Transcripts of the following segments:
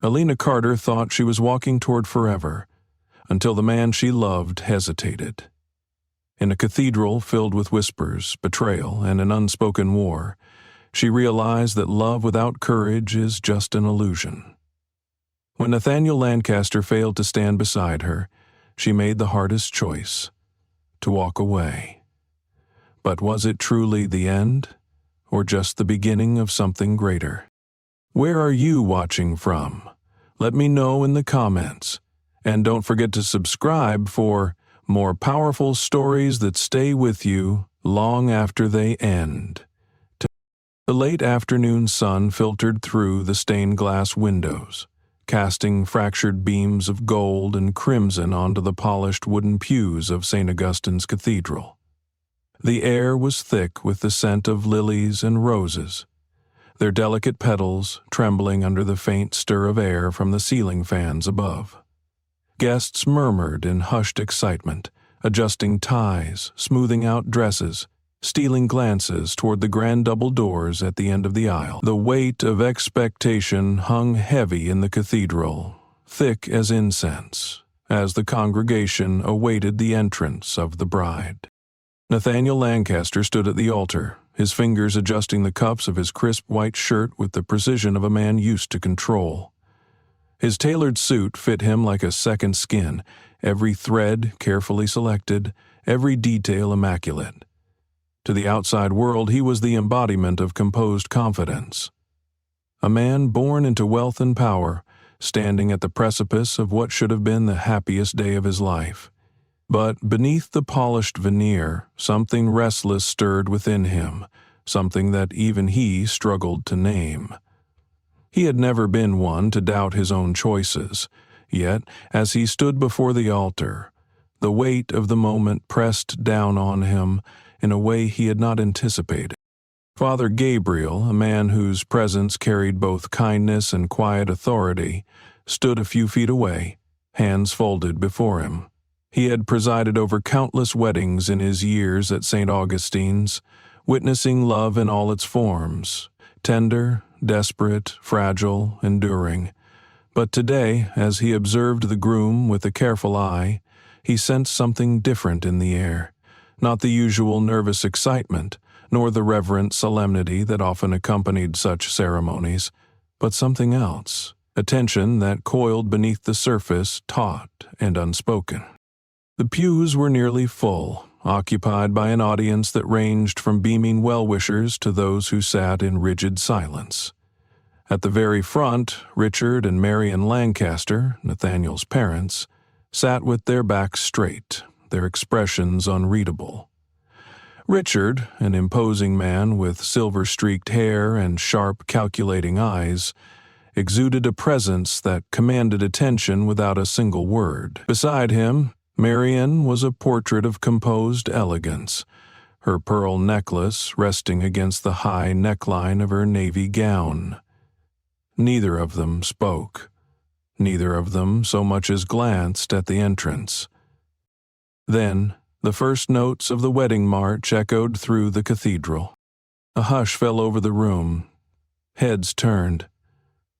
Alina Carter thought she was walking toward forever, until the man she loved hesitated. In a cathedral filled with whispers, betrayal, and an unspoken war, she realized that love without courage is just an illusion. When Nathaniel Lancaster failed to stand beside her, she made the hardest choice: to walk away. But was it truly the end, or just the beginning of something greater? Where are you watching from? Let me know in the comments. And don't forget to subscribe for more powerful stories that stay with you long after they end. The late afternoon sun filtered through the stained glass windows, casting fractured beams of gold and crimson onto the polished wooden pews of St. Augustine's Cathedral. The air was thick with the scent of lilies and roses, their delicate petals trembling under the faint stir of air from the ceiling fans above. Guests murmured in hushed excitement, adjusting ties, smoothing out dresses, stealing glances toward the grand double doors at the end of the aisle. The weight of expectation hung heavy in the cathedral, thick as incense, as the congregation awaited the entrance of the bride. Nathaniel Lancaster stood at the altar, his fingers adjusting the cuffs of his crisp white shirt with the precision of a man used to control. His tailored suit fit him like a second skin, every thread carefully selected, every detail immaculate. To the outside world, he was the embodiment of composed confidence. A man born into wealth and power, standing at the precipice of what should have been the happiest day of his life. But beneath the polished veneer, something restless stirred within him, something that even he struggled to name. He had never been one to doubt his own choices, yet, as he stood before the altar, the weight of the moment pressed down on him in a way he had not anticipated. Father Gabriel, a man whose presence carried both kindness and quiet authority, stood a few feet away, hands folded before him. He had presided over countless weddings in his years at St. Augustine's, witnessing love in all its forms, tender, desperate, fragile, enduring. But today, as he observed the groom with a careful eye, he sensed something different in the air. Not the usual nervous excitement, nor the reverent solemnity that often accompanied such ceremonies, but something else, a tension that coiled beneath the surface, taut and unspoken. The pews were nearly full, occupied by an audience that ranged from beaming well-wishers to those who sat in rigid silence. At the very front, Richard and Marian Lancaster, Nathaniel's parents, sat with their backs straight, their expressions unreadable. Richard, an imposing man with silver-streaked hair and sharp, calculating eyes, exuded a presence that commanded attention without a single word. Beside him, Marian was a portrait of composed elegance, her pearl necklace resting against the high neckline of her navy gown. Neither of them spoke. Neither of them so much as glanced at the entrance. Then, the first notes of the wedding march echoed through the cathedral. A hush fell over the room. Heads turned.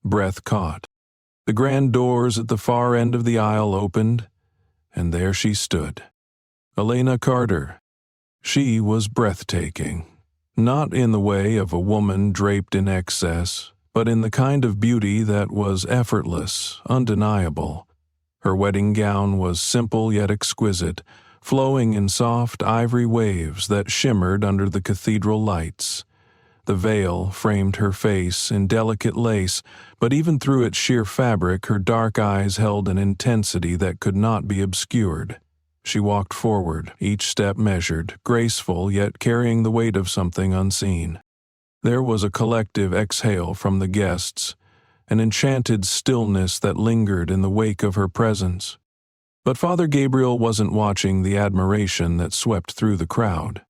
Breath caught. The grand doors at the far end of the aisle opened, and there she stood. Alina Carter. She was breathtaking. Not in the way of a woman draped in excess, but in the kind of beauty that was effortless, undeniable. Her wedding gown was simple yet exquisite, flowing in soft ivory waves that shimmered under the cathedral lights. The veil framed her face in delicate lace, but even through its sheer fabric, her dark eyes held an intensity that could not be obscured. She walked forward, each step measured, graceful yet carrying the weight of something unseen. There was a collective exhale from the guests, an enchanted stillness that lingered in the wake of her presence. But Father Gabriel wasn't watching the admiration that swept through the crowd.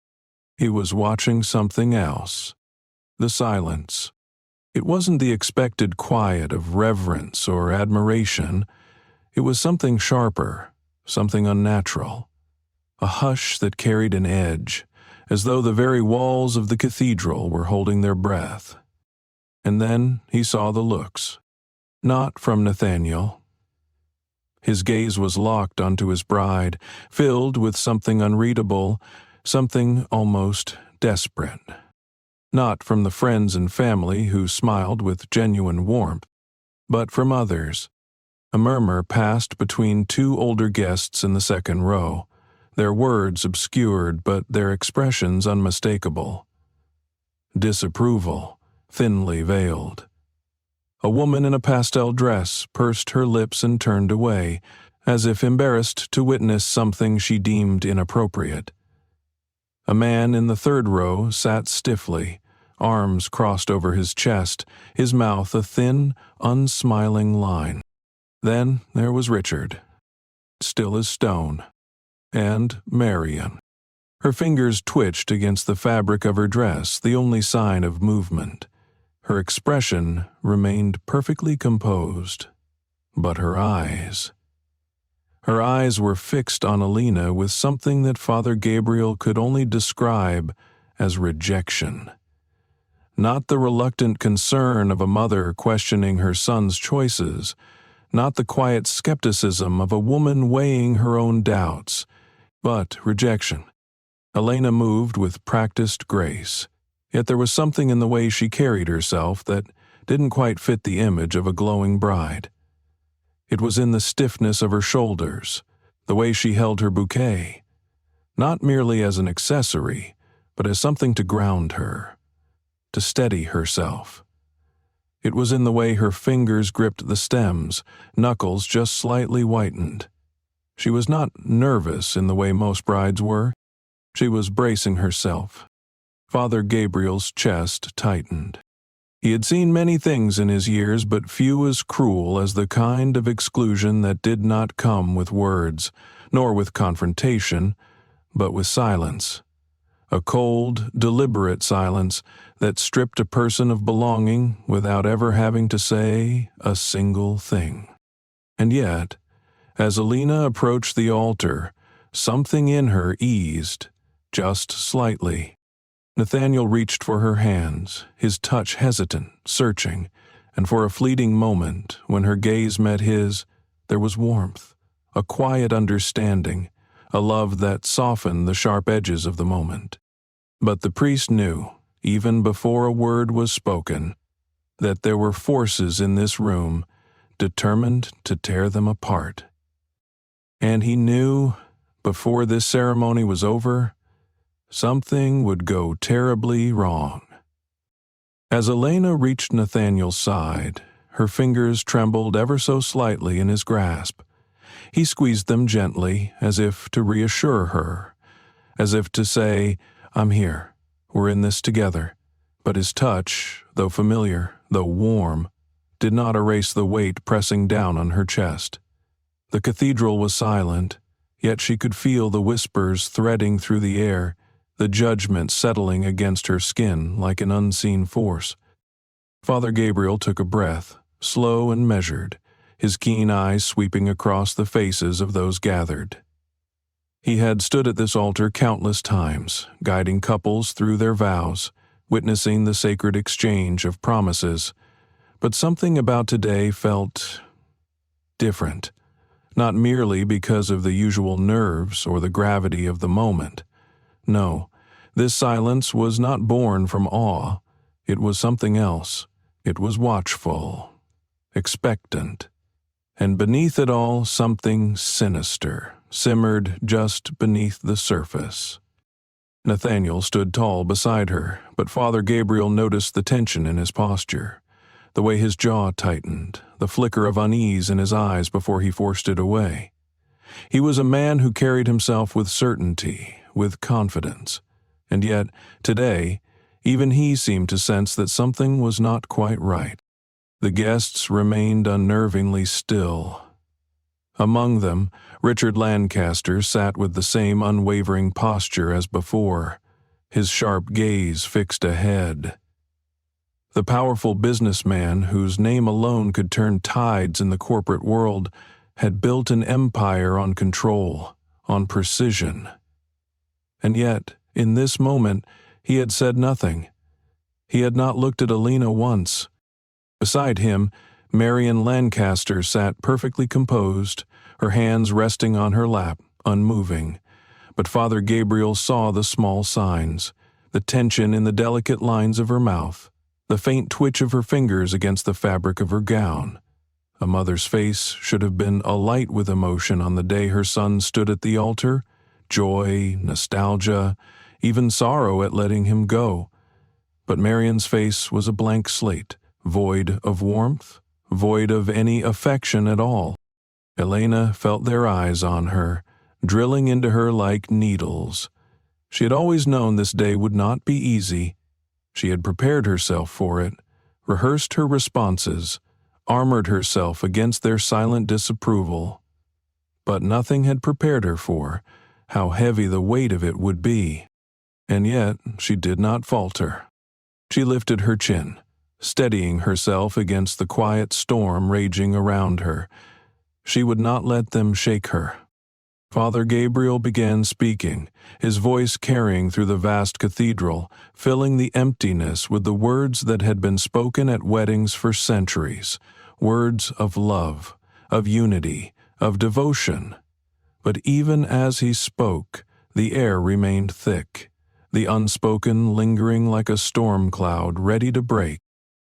He was watching something else. The silence. It wasn't the expected quiet of reverence or admiration. It was something sharper, something unnatural. A hush that carried an edge, as though the very walls of the cathedral were holding their breath. And then he saw the looks. not from Nathaniel. His gaze was locked onto his bride, filled with something unreadable, something almost desperate. Not from the friends and family who smiled with genuine warmth, but from others. A murmur passed between two older guests in the second row, their words obscured but their expressions unmistakable. Disapproval, thinly veiled. A woman in a pastel dress pursed her lips and turned away, as if embarrassed to witness something she deemed inappropriate. A man in the third row sat stiffly, arms crossed over his chest, his mouth a thin, unsmiling line. Then there was Richard, still as stone, and Marian. Her fingers twitched against the fabric of her dress, the only sign of movement. Her expression remained perfectly composed, but her eyes were fixed on Alina with something that Father Gabriel could only describe as rejection. Not the reluctant concern of a mother questioning her son's choices, not the quiet skepticism of a woman weighing her own doubts, but rejection. Elena moved with practiced grace, yet there was something in the way she carried herself that didn't quite fit the image of a glowing bride. It was in the stiffness of her shoulders, the way she held her bouquet, not merely as an accessory, but as something to ground her, to steady herself. It was in the way her fingers gripped the stems, knuckles just slightly whitened. She was not nervous in the way most brides were. She was bracing herself. Father Gabriel's chest tightened. He had seen many things in his years, but few as cruel as the kind of exclusion that did not come with words, nor with confrontation, but with silence. A cold, deliberate silence that stripped a person of belonging without ever having to say a single thing. And yet, as Alina approached the altar, something in her eased, just slightly. Nathaniel reached for her hands, his touch hesitant, searching, and for a fleeting moment, when her gaze met his, there was warmth, a quiet understanding, a love that softened the sharp edges of the moment. But the priest knew, even before a word was spoken, that there were forces in this room determined to tear them apart. And he knew, before this ceremony was over, something would go terribly wrong. As Elena reached Nathaniel's side, her fingers trembled ever so slightly in his grasp. He squeezed them gently, as if to reassure her, as if to say, "I'm here, we're in this together." But his touch, though familiar, though warm, did not erase the weight pressing down on her chest. The cathedral was silent, yet she could feel the whispers threading through the air, the judgment settling against her skin like an unseen force. Father Gabriel took a breath, slow and measured, his keen eyes sweeping across the faces of those gathered. He had stood at this altar countless times, guiding couples through their vows, witnessing the sacred exchange of promises, but something about today felt different, not merely because of the usual nerves or the gravity of the moment. No, this silence was not born from awe. It was something else. It was watchful, expectant, and beneath it all something sinister simmered just beneath the surface. Nathaniel stood tall beside her, but Father Gabriel noticed the tension in his posture, the way his jaw tightened, the flicker of unease in his eyes before he forced it away. He was a man who carried himself with certainty, with confidence, and yet, today, even he seemed to sense that something was not quite right. The guests remained unnervingly still. Among them, Richard Lancaster sat with the same unwavering posture as before, his sharp gaze fixed ahead. The powerful businessman whose name alone could turn tides in the corporate world had built an empire on control, on precision. And yet, in this moment, he had said nothing. He had not looked at Alina once. Beside him, Marian Lancaster sat perfectly composed, her hands resting on her lap, unmoving. But Father Gabriel saw the small signs, the tension in the delicate lines of her mouth, the faint twitch of her fingers against the fabric of her gown. A mother's face should have been alight with emotion on the day her son stood at the altar, joy, nostalgia, even sorrow at letting him go. But Marian's face was a blank slate, void of warmth, void of any affection at all. Elena felt their eyes on her, drilling into her like needles. She had always known this day would not be easy. She had prepared herself for it, rehearsed her responses, armored herself against their silent disapproval. But nothing had prepared her for how heavy the weight of it would be. And yet she did not falter. She lifted her chin, steadying herself against the quiet storm raging around her. She would not let them shake her. Father Gabriel began speaking, his voice carrying through the vast cathedral, filling the emptiness with the words that had been spoken at weddings for centuries, words of love, of unity, of devotion. But even as he spoke, the air remained thick, the unspoken lingering like a storm cloud ready to break.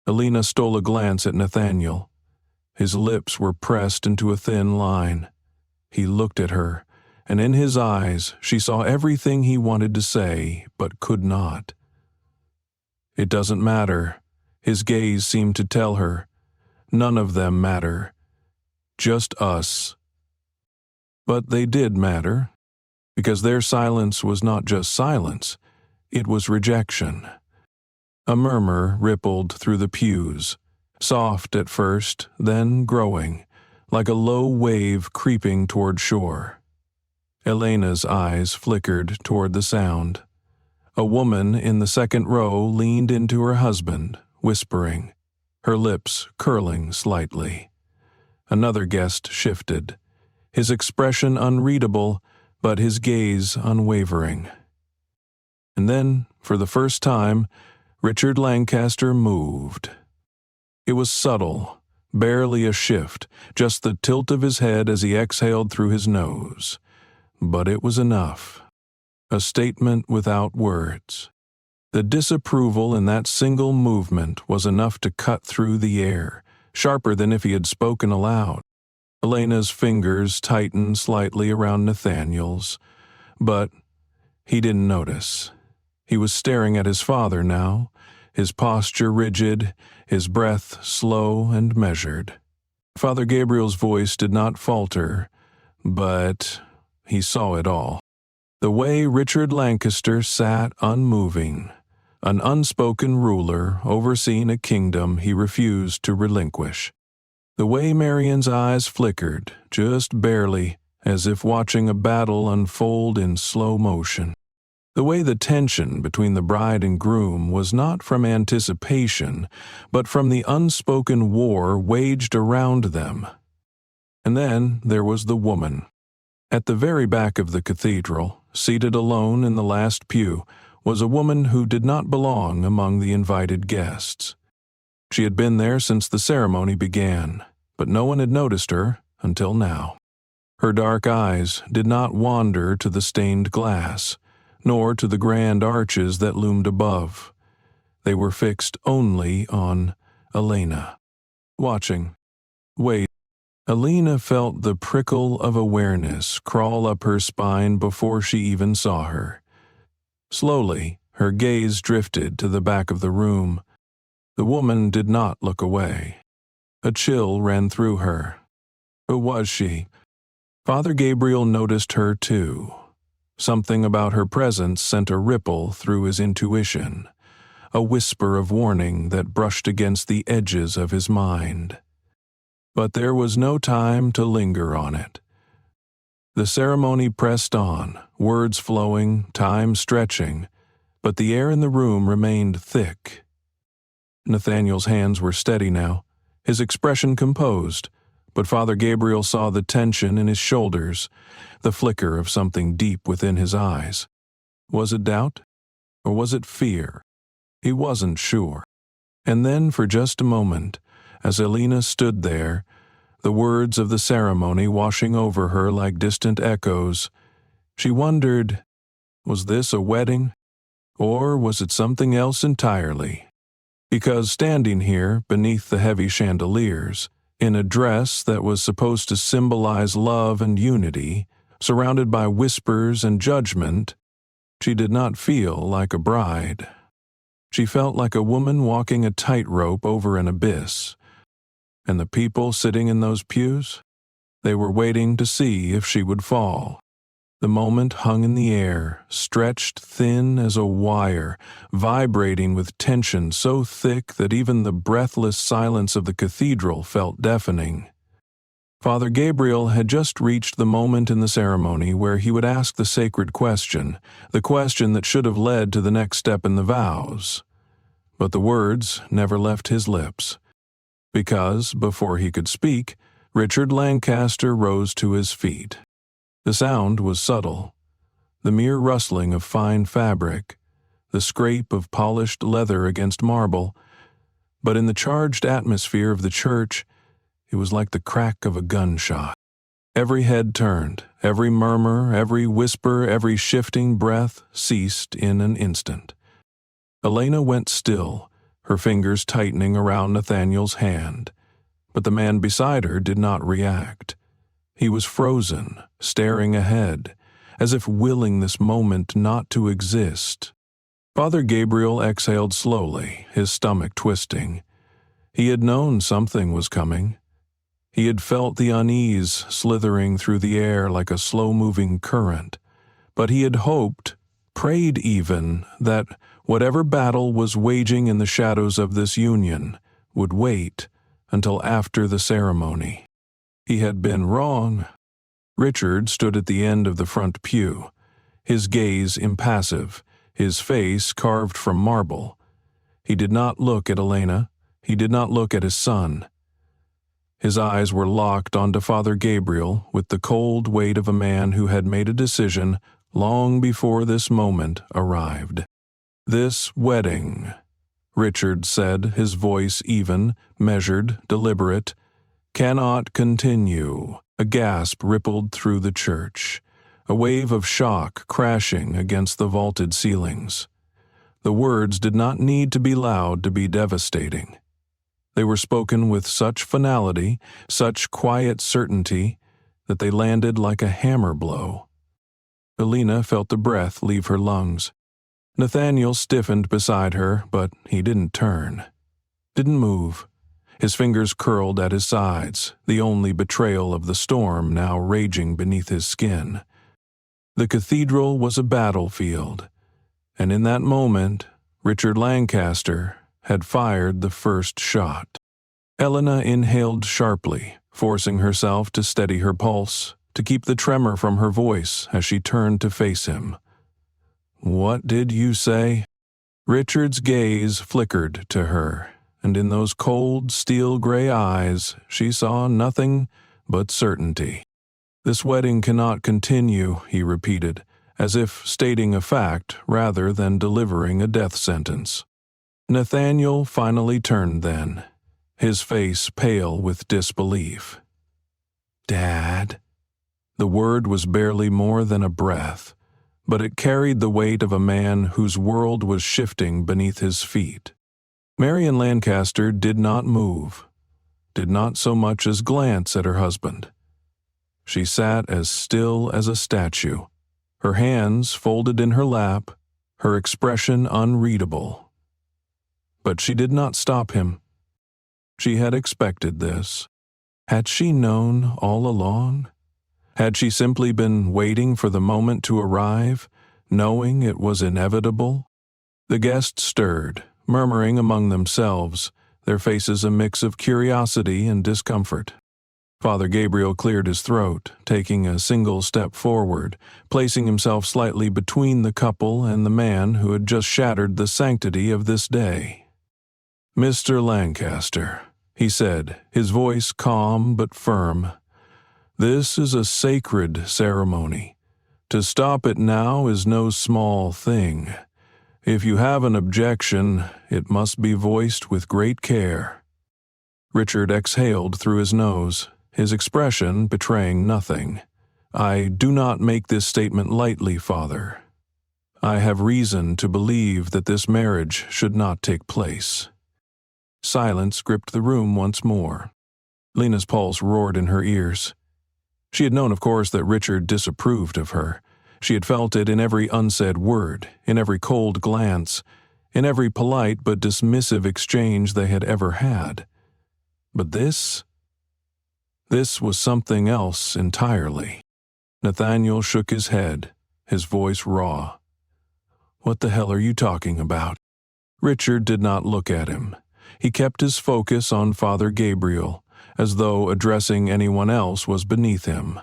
Elena stole a glance at Nathaniel. His lips were pressed into a thin line. He looked at her, and in his eyes she saw everything he wanted to say, but could not. It doesn't matter, his gaze seemed to tell her. None of them matter. Just us. But they did matter, because their silence was not just silence, it was rejection. A murmur rippled through the pews, soft at first, then growing, like a low wave creeping toward shore. Elena's eyes flickered toward the sound. A woman in the second row leaned into her husband, whispering, her lips curling slightly. Another guest shifted, his expression unreadable, but his gaze unwavering. And then, for the first time, Richard Lancaster moved. It was subtle, barely a shift, just the tilt of his head as he exhaled through his nose. But it was enough. A statement without words. The disapproval in that single movement was enough to cut through the air, sharper than if he had spoken aloud. Elena's fingers tightened slightly around Nathaniel's, but he didn't notice. He was staring at his father now, his posture rigid, his breath slow and measured. Father Gabriel's voice did not falter, but he saw it all. The way Richard Lancaster sat unmoving, an unspoken ruler overseeing a kingdom he refused to relinquish. The way Marian's eyes flickered, just barely, as if watching a battle unfold in slow motion. The way the tension between the bride and groom was not from anticipation, but from the unspoken war waged around them. And then there was the woman. At the very back of the cathedral, seated alone in the last pew, was a woman who did not belong among the invited guests. She had been there since the ceremony began, but no one had noticed her until now. Her dark eyes did not wander to the stained glass, nor to the grand arches that loomed above. They were fixed only on Elena. Watching. Wait. Elena felt the prickle of awareness crawl up her spine before she even saw her. Slowly, her gaze drifted to the back of the room. The woman did not look away. A chill ran through her. Who was she? Father Gabriel noticed her too. Something about her presence sent a ripple through his intuition, a whisper of warning that brushed against the edges of his mind. But there was no time to linger on it. The ceremony pressed on, words flowing, time stretching, but the air in the room remained thick. Nathaniel's hands were steady now, his expression composed, but Father Gabriel saw the tension in his shoulders, the flicker of something deep within his eyes. Was it doubt? Or was it fear? He wasn't sure. And then, for just a moment, As Elena stood there, the words of the ceremony washing over her like distant echoes, she wondered, was this a wedding, or was it something else entirely? Because standing here, beneath the heavy chandeliers, in a dress that was supposed to symbolize love and unity, surrounded by whispers and judgment, she did not feel like a bride. She felt like a woman walking a tightrope over an abyss. And the people sitting in those pews? They were waiting to see if she would fall. The moment hung in the air, stretched thin as a wire, vibrating with tension so thick that even the breathless silence of the cathedral felt deafening. Father Gabriel had just reached the moment in the ceremony where he would ask the sacred question, the question that should have led to the next step in the vows. But the words never left his lips, because, before he could speak, Richard Lancaster rose to his feet. The sound was subtle, the mere rustling of fine fabric, the scrape of polished leather against marble, but in the charged atmosphere of the church, it was like the crack of a gunshot. Every head turned, every murmur, every whisper, every shifting breath ceased in an instant. Elena went still, her fingers tightening around Nathaniel's hand, but the man beside her did not react. He was frozen, staring ahead, as if willing this moment not to exist. Father Gabriel exhaled slowly, his stomach twisting. He had known something was coming. He had felt the unease slithering through the air like a slow-moving current, but he had hoped, prayed even, that whatever battle was waging in the shadows of this union would wait until after the ceremony. He had been wrong. Richard stood at the end of the front pew, his gaze impassive, his face carved from marble. He did not look at Elena. He did not look at his son. His eyes were locked onto Father Gabriel with the cold weight of a man who had made a decision long before this moment arrived. "This wedding," Richard said, his voice even, measured, deliberate, "cannot continue." A gasp rippled through the church, a wave of shock crashing against the vaulted ceilings. The words did not need to be loud to be devastating. They were spoken with such finality, such quiet certainty, that they landed like a hammer blow. Elena felt the breath leave her lungs. Nathaniel stiffened beside her, but he didn't turn. Didn't move. His fingers curled at his sides, the only betrayal of the storm now raging beneath his skin. The cathedral was a battlefield, and in that moment, Richard Lancaster had fired the first shot. Elena inhaled sharply, forcing herself to steady her pulse, to keep the tremor from her voice as she turned to face him. "What did you say?" Richard's gaze flickered to her, and in those cold, steel-gray eyes she saw nothing but certainty. "This wedding cannot continue," he repeated, as if stating a fact rather than delivering a death sentence. Nathaniel finally turned then, his face pale with disbelief. "Dad?" The word was barely more than a breath, but it carried the weight of a man whose world was shifting beneath his feet. Marian Lancaster did not move, did not so much as glance at her husband. She sat as still as a statue, her hands folded in her lap, her expression unreadable. But she did not stop him. She had expected this. Had she known all along? Had she simply been waiting for the moment to arrive, knowing it was inevitable? The guests stirred, murmuring among themselves, their faces a mix of curiosity and discomfort. Father Gabriel cleared his throat, taking a single step forward, placing himself slightly between the couple and the man who had just shattered the sanctity of this day. "Mr. Lancaster," he said, his voice calm but firm, "this is a sacred ceremony. To stop it now is no small thing. If you have an objection, it must be voiced with great care." Richard exhaled through his nose, his expression betraying nothing. "I do not make this statement lightly, Father. I have reason to believe that this marriage should not take place." Silence gripped the room once more. Lena's pulse roared in her ears. She had known, of course, that Richard disapproved of her. She had felt it in every unsaid word, in every cold glance, in every polite but dismissive exchange they had ever had. But this was something else entirely. Nathaniel shook his head, his voice raw. "What the hell are you talking about?" Richard did not look at him. He kept his focus on Father Gabriel, as though addressing anyone else was beneath him.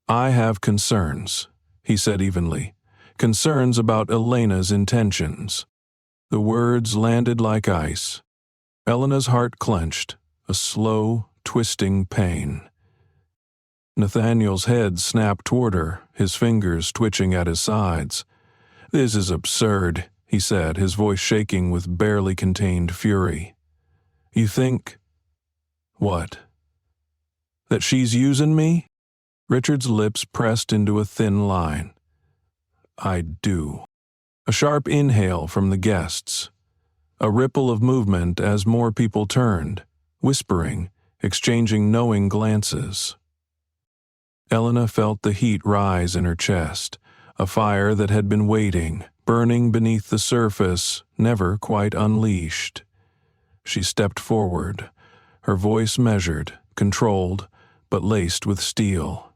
"I have concerns," he said evenly. "Concerns about Elena's intentions." The words landed like ice. Elena's heart clenched, a slow, twisting pain. Nathaniel's head snapped toward her, his fingers twitching at his sides. "This is absurd," he said, his voice shaking with barely contained fury. "You think—" "What? That she's using me?" Richard's lips pressed into a thin line. "I do." A sharp inhale from the guests. A ripple of movement as more people turned, whispering, exchanging knowing glances. Elena felt the heat rise in her chest, a fire that had been waiting, burning beneath the surface, never quite unleashed. She stepped forward, her voice measured, controlled, but laced with steel.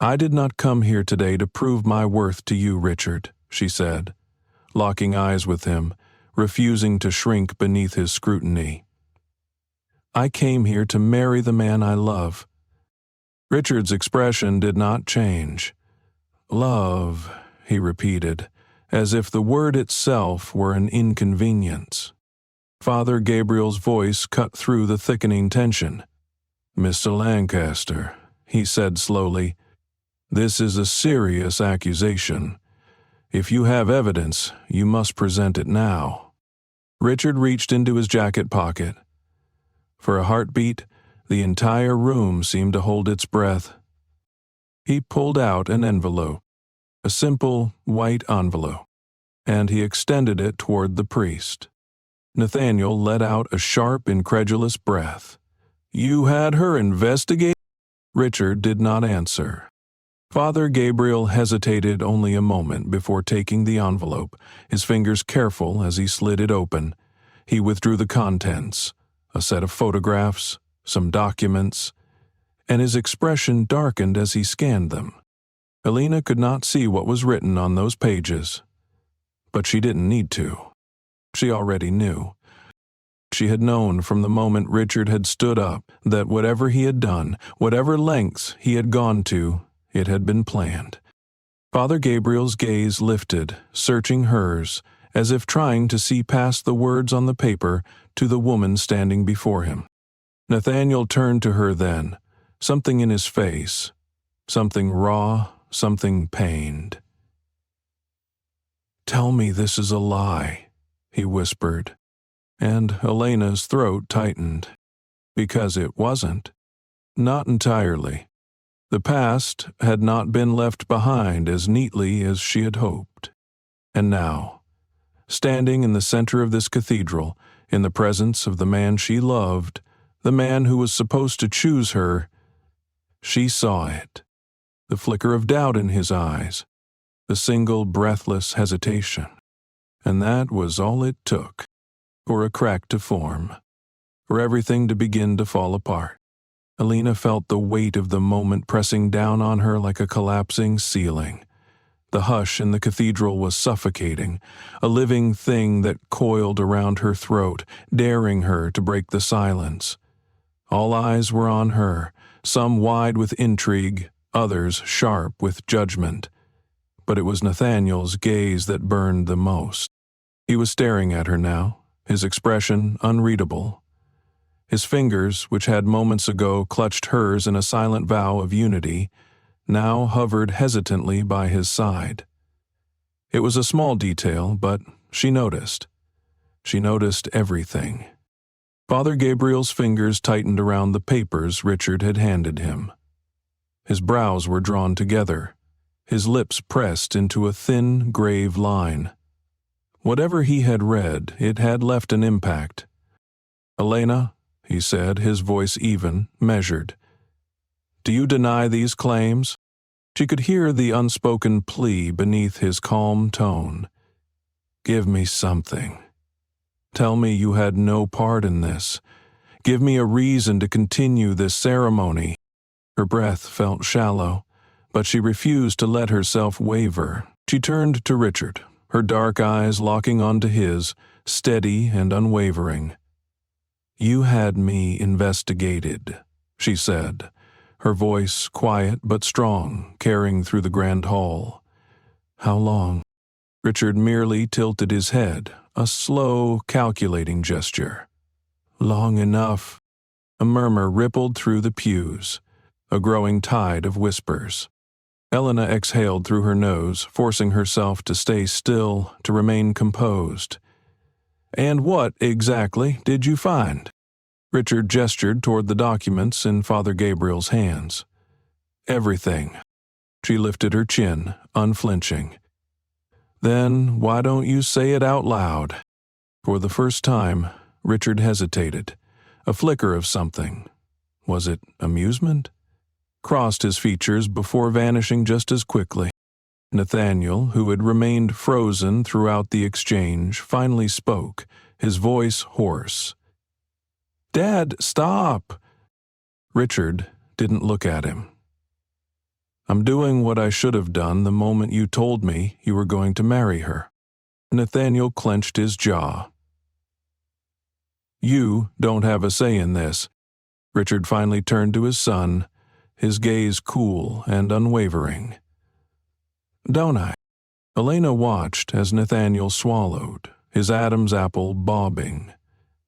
"I did not come here today to prove my worth to you, Richard," she said, locking eyes with him, refusing to shrink beneath his scrutiny. "I came here to marry the man I love." Richard's expression did not change. "Love," he repeated, as if the word itself were an inconvenience. Father Gabriel's voice cut through the thickening tension. "Mr. Lancaster," he said slowly, "this is a serious accusation. If you have evidence, you must present it now." Richard reached into his jacket pocket. For a heartbeat, the entire room seemed to hold its breath. He pulled out an envelope, a simple white envelope, and he extended it toward the priest. Nathaniel let out a sharp, incredulous breath. "You had her investigate?" Richard did not answer. Father Gabriel hesitated only a moment before taking the envelope, his fingers careful as he slid it open. He withdrew the contents, a set of photographs, some documents, and his expression darkened as he scanned them. Elena could not see what was written on those pages, but she didn't need to. She already knew. She had known from the moment Richard had stood up that whatever he had done, whatever lengths he had gone to, it had been planned. Father Gabriel's gaze lifted, searching hers, as if trying to see past the words on the paper to the woman standing before him. Nathaniel turned to her then, something in his face, something raw, something pained. "Tell me this is a lie," he whispered, and Elena's throat tightened. Because it wasn't. Not entirely. The past had not been left behind as neatly as she had hoped. And now, standing in the center of this cathedral, in the presence of the man she loved, the man who was supposed to choose her, she saw it. The flicker of doubt in his eyes, the single breathless hesitation. And that was all it took for a crack to form, for everything to begin to fall apart. Elena felt the weight of the moment pressing down on her like a collapsing ceiling. The hush in the cathedral was suffocating, a living thing that coiled around her throat, daring her to break the silence. All eyes were on her, some wide with intrigue, others sharp with judgment. But it was Nathaniel's gaze that burned the most. He was staring at her now, his expression unreadable. His fingers, which had moments ago clutched hers in a silent vow of unity, now hovered hesitantly by his side. It was a small detail, but she noticed. She noticed everything. Father Gabriel's fingers tightened around the papers Richard had handed him. His brows were drawn together, his lips pressed into a thin, grave line. Whatever he had read, it had left an impact. "Elena," he said, his voice even, measured, "do you deny these claims?" She could hear the unspoken plea beneath his calm tone. "Give me something. Tell me you had no part in this. Give me a reason to continue this ceremony." Her breath felt shallow, but she refused to let herself waver. She turned to Richard, her dark eyes locking onto his, steady and unwavering. "You had me investigated," she said, her voice quiet but strong, carrying through the grand hall. "How long?" Richard merely tilted his head, a slow, calculating gesture. "Long enough." A murmur rippled through the pews, a growing tide of whispers. Elena exhaled through her nose, forcing herself to stay still, to remain composed. "And what, exactly, did you find?" Richard gestured toward the documents in Father Gabriel's hands. "Everything." She lifted her chin, unflinching. "Then why don't you say it out loud?" For the first time, Richard hesitated. A flicker of something. Was it amusement? Crossed his features before vanishing just as quickly. Nathaniel, who had remained frozen throughout the exchange, finally spoke, his voice hoarse. "Dad, stop!" Richard didn't look at him. "I'm doing what I should have done the moment you told me you were going to marry her." Nathaniel clenched his jaw. "You don't have a say in this." Richard finally turned to his son, his gaze cool and unwavering. "Don't I?" Elena watched as Nathaniel swallowed, his Adam's apple bobbing.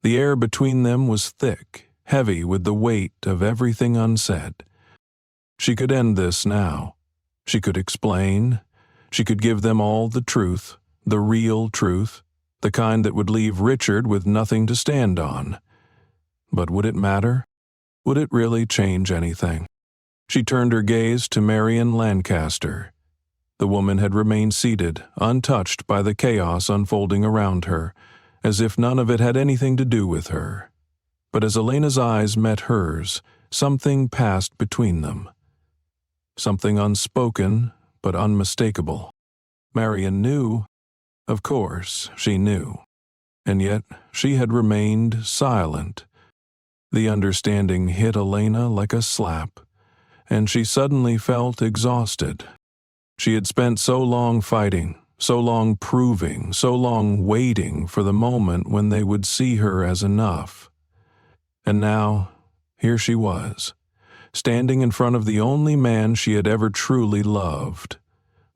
The air between them was thick, heavy with the weight of everything unsaid. She could end this now. She could explain. She could give them all the truth, the real truth, the kind that would leave Richard with nothing to stand on. But would it matter? Would it really change anything? She turned her gaze to Marian Lancaster. The woman had remained seated, untouched by the chaos unfolding around her, as if none of it had anything to do with her. But as Elena's eyes met hers, something passed between them. Something unspoken, but unmistakable. Marian knew. Of course, she knew. And yet she had remained silent. The understanding hit Elena like a slap, and she suddenly felt exhausted. She had spent so long fighting, so long proving, so long waiting for the moment when they would see her as enough. And now, here she was, standing in front of the only man she had ever truly loved,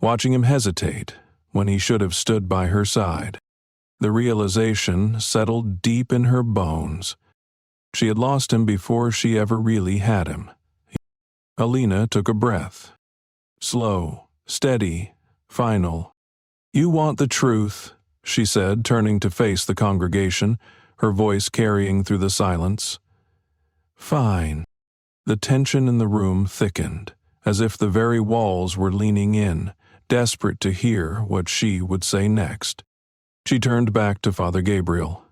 watching him hesitate when he should have stood by her side. The realization settled deep in her bones. She had lost him before she ever really had him. Elena took a breath. Slow, steady, final. "You want the truth," she said, turning to face the congregation, her voice carrying through the silence. "Fine." The tension in the room thickened, as if the very walls were leaning in, desperate to hear what she would say next. She turned back to Father Gabriel.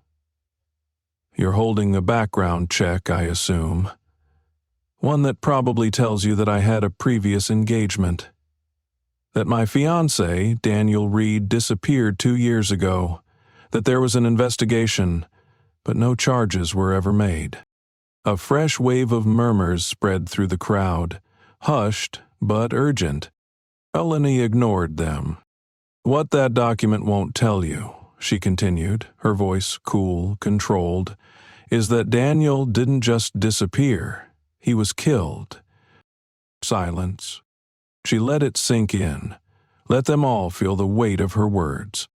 "You're holding a background check, I assume. One that probably tells you that I had a previous engagement. That my fiancé, Daniel Reed, disappeared 2 years ago. That there was an investigation, but no charges were ever made." A fresh wave of murmurs spread through the crowd, hushed but urgent. Eleni ignored them. "What that document won't tell you," she continued, her voice cool, controlled, "is that Daniel didn't just disappear. He was killed." Silence. She let it sink in. Let them all feel the weight of her words.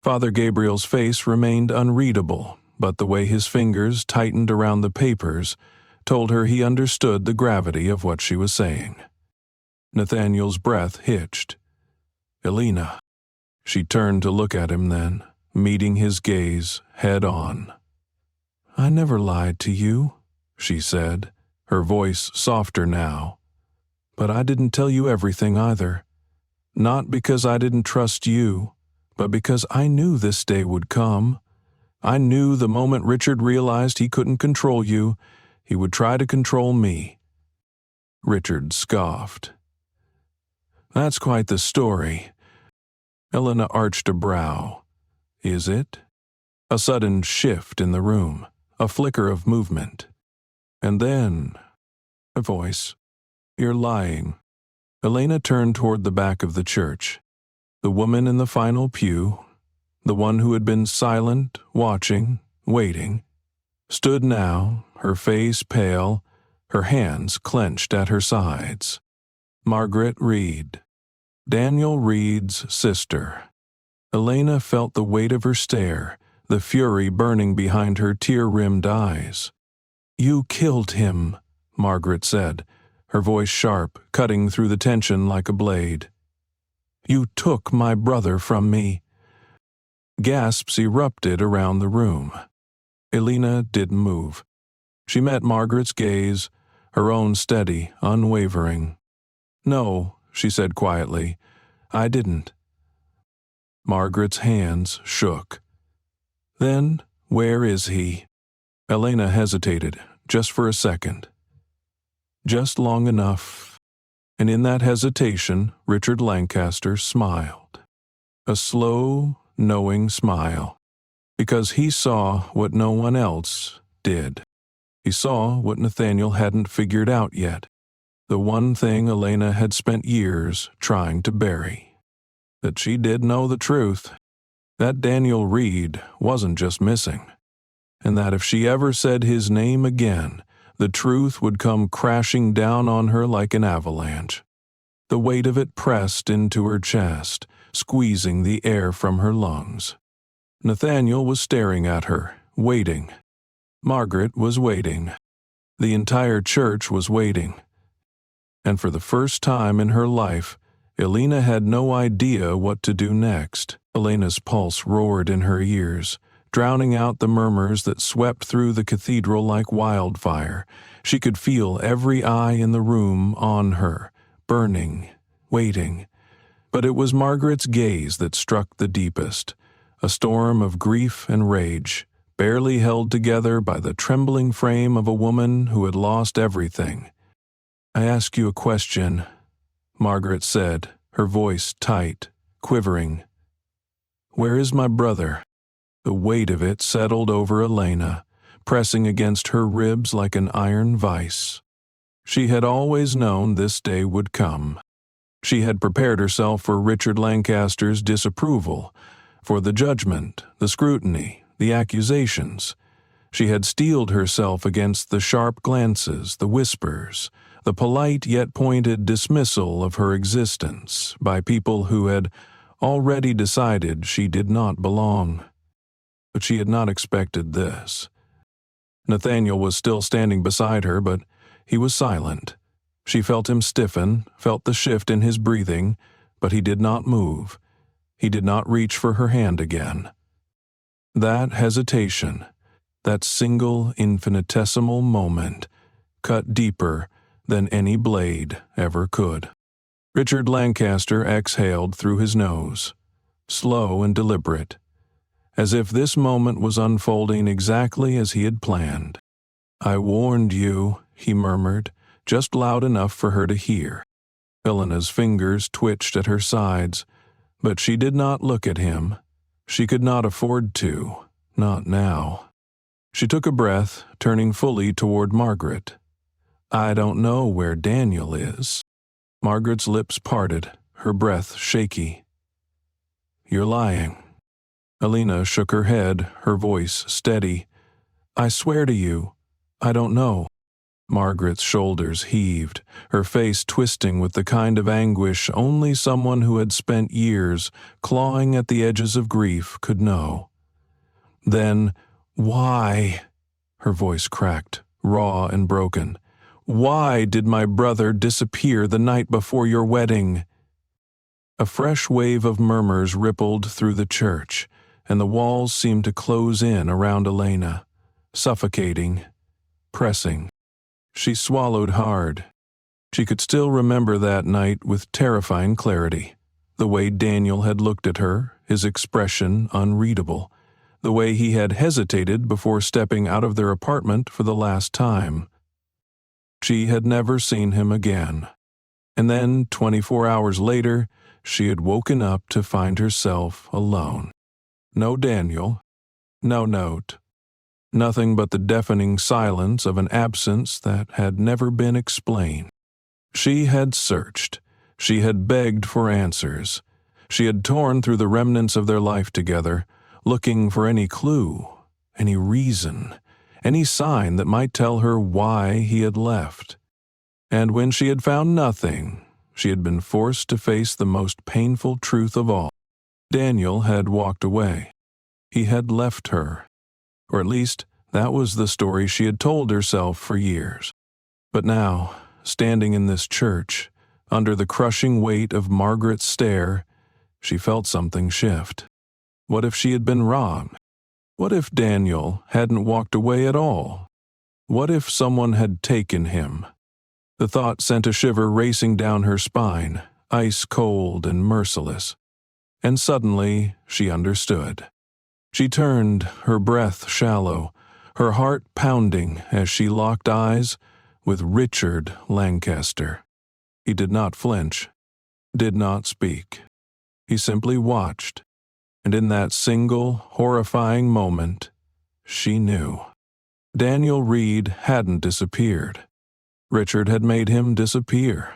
Father Gabriel's face remained unreadable, but the way his fingers tightened around the papers told her he understood the gravity of what she was saying. Nathaniel's breath hitched. "Elena." She turned to look at him then, meeting his gaze head on. "I never lied to you," she said, her voice softer now. "But I didn't tell you everything either. Not because I didn't trust you, but because I knew this day would come. I knew the moment Richard realized he couldn't control you, he would try to control me." Richard scoffed. "That's quite the story." Elena arched a brow. "Is it?" A sudden shift in the room, a flicker of movement. And then, a voice. "You're lying." Elena turned toward the back of the church. The woman in the final pew, the one who had been silent, watching, waiting, stood now, her face pale, her hands clenched at her sides. Margaret Reed, Daniel Reed's sister. Elena felt the weight of her stare, the fury burning behind her tear-rimmed eyes. "You killed him," Margaret said, her voice sharp, cutting through the tension like a blade. "You took my brother from me." Gasps erupted around the room. Elena didn't move. She met Margaret's gaze, her own steady, unwavering. "No," she said quietly, "I didn't." Margaret's hands shook. "Then, where is he?" Elena hesitated, just for a second. Just long enough. And in that hesitation, Richard Lancaster smiled. A slow, knowing smile. Because he saw what no one else did. He saw what Nathaniel hadn't figured out yet. The one thing Elena had spent years trying to bury. That she did know the truth. That Daniel Reed wasn't just missing. And that if she ever said his name again, the truth would come crashing down on her like an avalanche. The weight of it pressed into her chest, squeezing the air from her lungs. Nathaniel was staring at her, waiting. Margaret was waiting. The entire church was waiting. And for the first time in her life, Elena had no idea what to do next. Elena's pulse roared in her ears, drowning out the murmurs that swept through the cathedral like wildfire. She could feel every eye in the room on her, burning, waiting. But it was Margaret's gaze that struck the deepest, a storm of grief and rage, barely held together by the trembling frame of a woman who had lost everything. "I ask you a question," Margaret said, her voice tight, quivering. "Where is my brother?" The weight of it settled over Elena, pressing against her ribs like an iron vice. She had always known this day would come. She had prepared herself for Richard Lancaster's disapproval, for the judgment, the scrutiny, the accusations. She had steeled herself against the sharp glances, the whispers, the polite yet pointed dismissal of her existence by people who had already decided she did not belong. But she had not expected this. Nathaniel was still standing beside her, but he was silent. She felt him stiffen, felt the shift in his breathing, but he did not move. He did not reach for her hand again. That hesitation, that single infinitesimal moment, cut deeper than any blade ever could. Richard Lancaster exhaled through his nose, slow and deliberate, as if this moment was unfolding exactly as he had planned. "I warned you," he murmured, just loud enough for her to hear. Elena's fingers twitched at her sides, but she did not look at him. She could not afford to, not now. She took a breath, turning fully toward Margaret. "I don't know where Daniel is." Margaret's lips parted, her breath shaky. "You're lying." Elena shook her head, her voice steady. "I swear to you, I don't know." Margaret's shoulders heaved, her face twisting with the kind of anguish only someone who had spent years clawing at the edges of grief could know. "Then, why?" Her voice cracked, raw and broken. "Why did my brother disappear the night before your wedding?" A fresh wave of murmurs rippled through the church, and the walls seemed to close in around Elena. suffocating, pressing. She swallowed hard. She could still remember that night with terrifying clarity. The way Daniel had looked at her, his expression unreadable. The way he had hesitated before stepping out of their apartment for the last time. She had never seen him again. And then, 24 hours later, she had woken up to find herself alone. No Daniel, no note. Nothing but the deafening silence of an absence that had never been explained. She had searched. She had begged for answers. She had torn through the remnants of their life together, looking for any clue, any reason, any sign that might tell her why he had left. And when she had found nothing, she had been forced to face the most painful truth of all. Daniel had walked away. He had left her. Or at least, that was the story she had told herself for years. But now, standing in this church, under the crushing weight of Margaret's stare, she felt something shift. What if she had been wrong? What if Daniel hadn't walked away at all? What if someone had taken him? The thought sent a shiver racing down her spine, ice cold and merciless. And suddenly, she understood. She turned, her breath shallow, her heart pounding as she locked eyes with Richard Lancaster. He did not flinch, did not speak. He simply watched, and in that single, horrifying moment, she knew. Daniel Reed hadn't disappeared. Richard had made him disappear.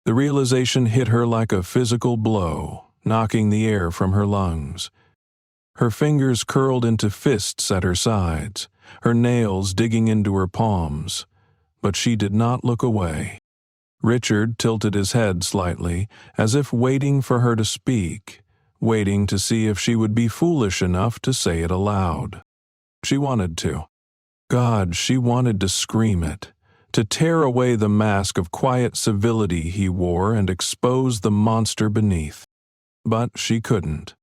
The realization hit her like a physical blow, knocking the air from her lungs. Her fingers curled into fists at her sides, her nails digging into her palms, but she did not look away. Richard tilted his head slightly, as if waiting for her to speak, waiting to see if she would be foolish enough to say it aloud. She wanted to. God, she wanted to scream it, to tear away the mask of quiet civility he wore and expose the monster beneath. But she couldn't,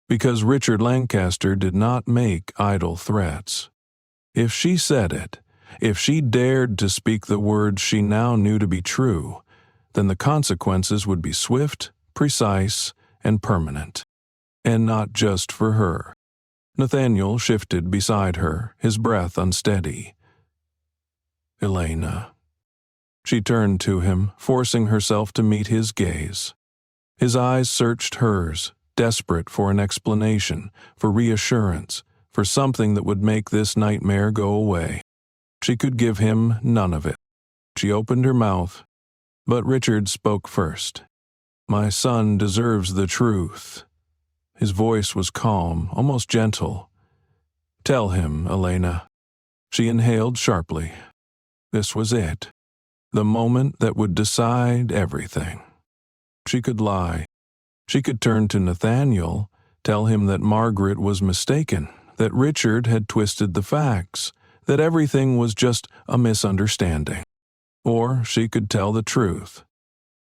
because Richard Lancaster did not make idle threats. If she said it, if she dared to speak the words she now knew to be true, then the consequences would be swift, precise, and permanent. And not just for her. Nathaniel shifted beside her, his breath unsteady. Elena. She turned to him, forcing herself to meet his gaze. His eyes searched hers, desperate for an explanation, for reassurance, for something that would make this nightmare go away. She could give him none of it. She opened her mouth, but Richard spoke first. My son deserves the truth. His voice was calm, almost gentle. Tell him, Elena. She inhaled sharply. This was it. The moment that would decide everything. She could lie. She could turn to Nathaniel, tell him that Margaret was mistaken, that Richard had twisted the facts, that everything was just a misunderstanding. Or she could tell the truth,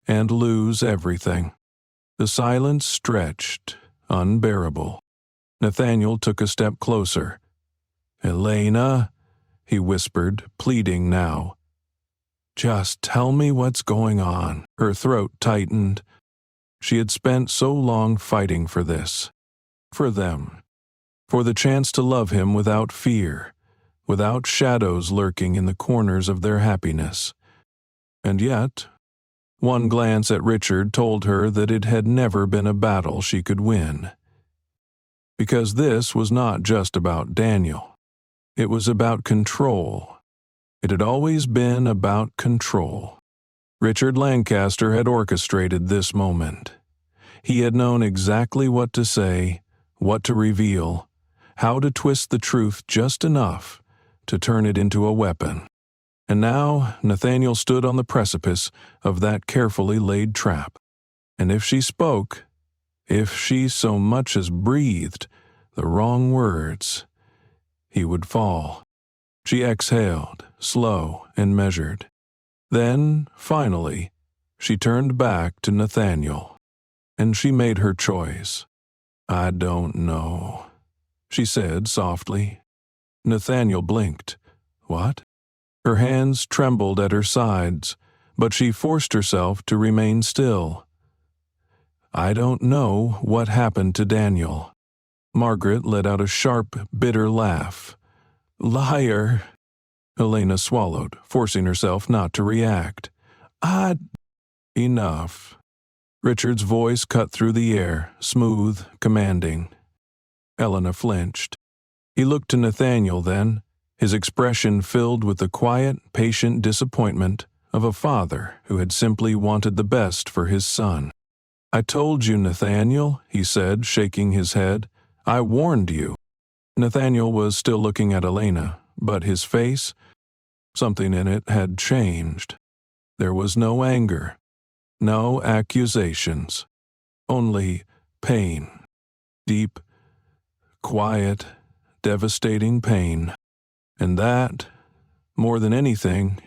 and lose everything. The silence stretched, unbearable. Nathaniel took a step closer. Elena, he whispered, pleading now. Just tell me what's going on. Her throat tightened. She had spent so long fighting for this. For them. For the chance to love him without fear, without shadows lurking in the corners of their happiness. And yet, one glance at Richard told her that it had never been a battle she could win. Because this was not just about Daniel. It was about control. It had always been about control. Richard Lancaster had orchestrated this moment. He had known exactly what to say, what to reveal, how to twist the truth just enough to turn it into a weapon. And now Nathaniel stood on the precipice of that carefully laid trap. And if she spoke, if she so much as breathed the wrong words, he would fall. She exhaled, slow and measured. Then, finally, she turned back to Nathaniel, and she made her choice. I don't know, she said softly. Nathaniel blinked. What? Her hands trembled at her sides, but she forced herself to remain still. I don't know what happened to Daniel. Margaret let out a sharp, bitter laugh. Liar! Elena swallowed, forcing herself not to react. Enough. Richard's voice cut through the air, smooth, commanding. Elena flinched. He looked to Nathaniel then, his expression filled with the quiet, patient disappointment of a father who had simply wanted the best for his son. I told you, Nathaniel, he said, shaking his head. I warned you. Nathaniel was still looking at Elena, but his face, something in it had changed. There was no anger, no accusations, only pain. Deep, quiet, devastating pain. And that, more than anything,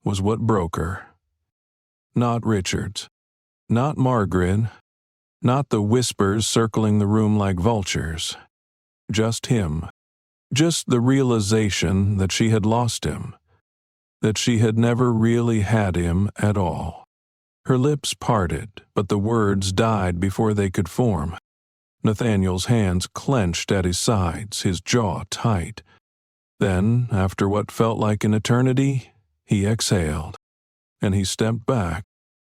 was what broke her. Not Richard's, not Margaret, not the whispers circling the room like vultures. Just him. Just the realization that she had lost him, that she had never really had him at all. Her lips parted, but the words died before they could form. Nathaniel's hands clenched at his sides, his jaw tight. Then, after what felt like an eternity, he exhaled, and he stepped back.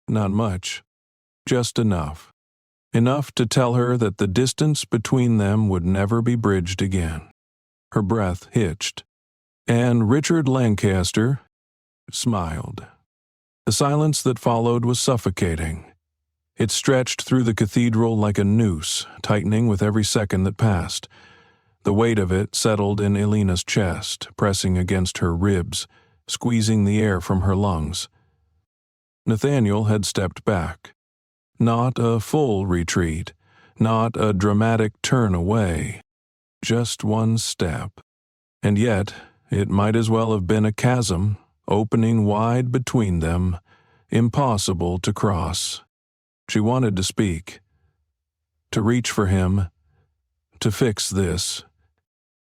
Not much, just enough. Enough to tell her that the distance between them would never be bridged again. Her breath hitched, and Richard Lancaster smiled. The silence that followed was suffocating. It stretched through the cathedral like a noose, tightening with every second that passed. The weight of it settled in Elena's chest, pressing against her ribs, squeezing the air from her lungs. Nathaniel had stepped back. Not a full retreat, not a dramatic turn away. Just one step. And yet, it might as well have been a chasm, opening wide between them, impossible to cross. She wanted to speak, to reach for him, to fix this.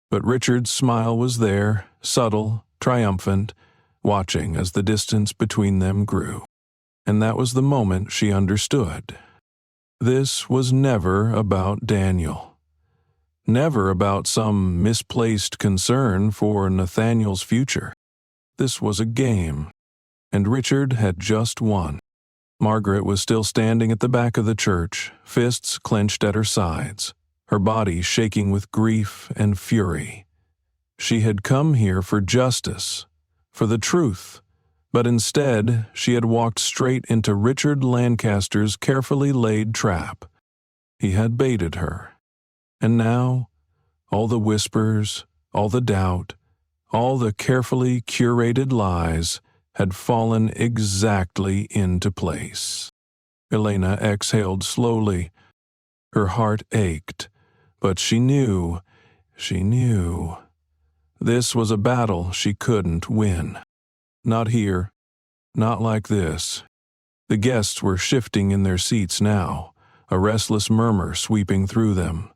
But Richard's smile was there, subtle, triumphant, watching as the distance between them grew. And that was the moment she understood. This was never about Daniel. Never about some misplaced concern for Nathaniel's future. This was a game, and Richard had just won. Margaret was still standing at the back of the church, fists clenched at her sides, her body shaking with grief and fury. She had come here for justice, for the truth, but instead she had walked straight into Richard Lancaster's carefully laid trap. He had baited her. And now, all the whispers, all the doubt, all the carefully curated lies had fallen exactly into place. Elena exhaled slowly. Her heart ached, but she knew. This was a battle she couldn't win. Not here, not like this. The guests were shifting in their seats now, a restless murmur sweeping through them.